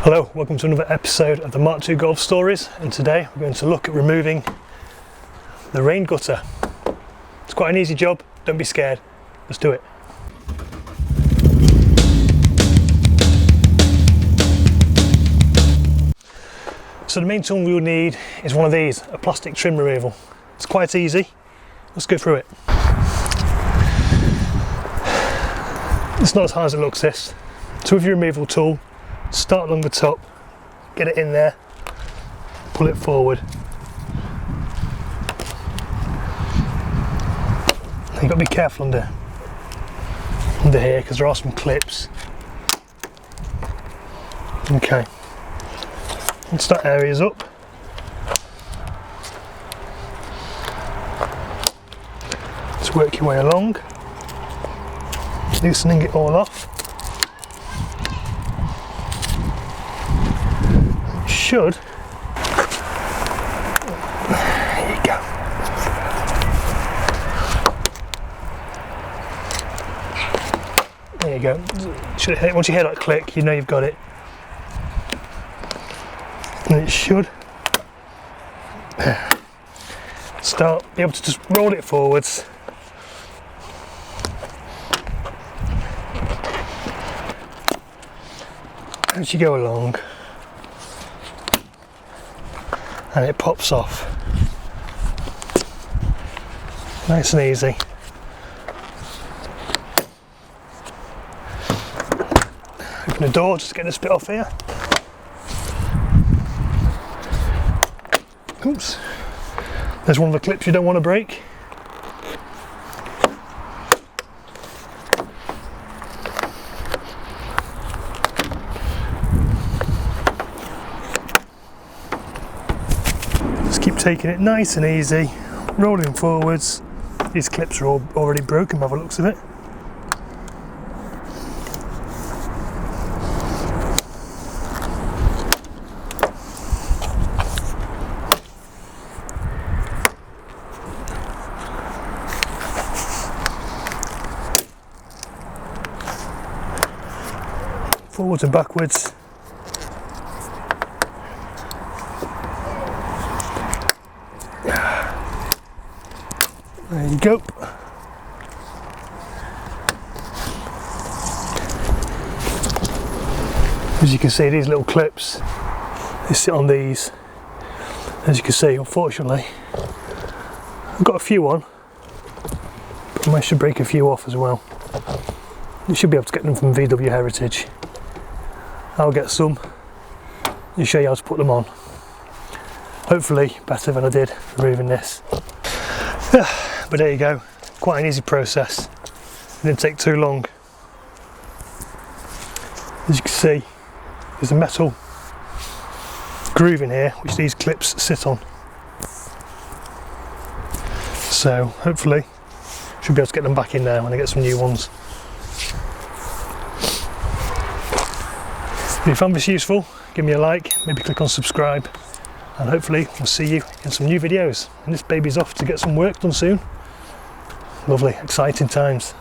Hello, welcome to another episode of the MK2 Golf Stories, and today we're going to look at removing the rain gutter. It's quite an easy job, don't be scared, let's do it. So the main tool we will need is one of these, a plastic trim removal. It's quite easy, let's go through it. It's not as hard as it looks, this. So with your removal tool, start along the top, get it in there, pull it forward. You've got to be careful under here because there are some clips. Okay, let's start areas up. Just work your way along, loosening it all off. Should. There you go. There you go. Should hit, once you hear that click, you know you've got it. And it should start be able to just roll it forwards. As you go along. And it pops off. Nice and easy. Open the door, just get this bit off here. Oops. There's one of the clips you don't want to break. Keep taking it nice and easy, rolling forwards. These clips are all already broken by the looks of it. Forwards and backwards. There you go. As you can see, these little clips, they sit on these. As you can see, unfortunately, I've got a few on, but I should break a few off as well. You should be able to get them from VW Heritage. I'll get some and show you how to put them on. Hopefully better than I did removing this. But there you go, quite an easy process. It didn't take too long. As you can see, there's a metal groove in here which these clips sit on. So hopefully should be able to get them back in there when I get some new ones. If you found this useful, give me a like, maybe click on subscribe, and hopefully we'll see you in some new videos. And this baby's off to get some work done soon. Lovely, exciting times.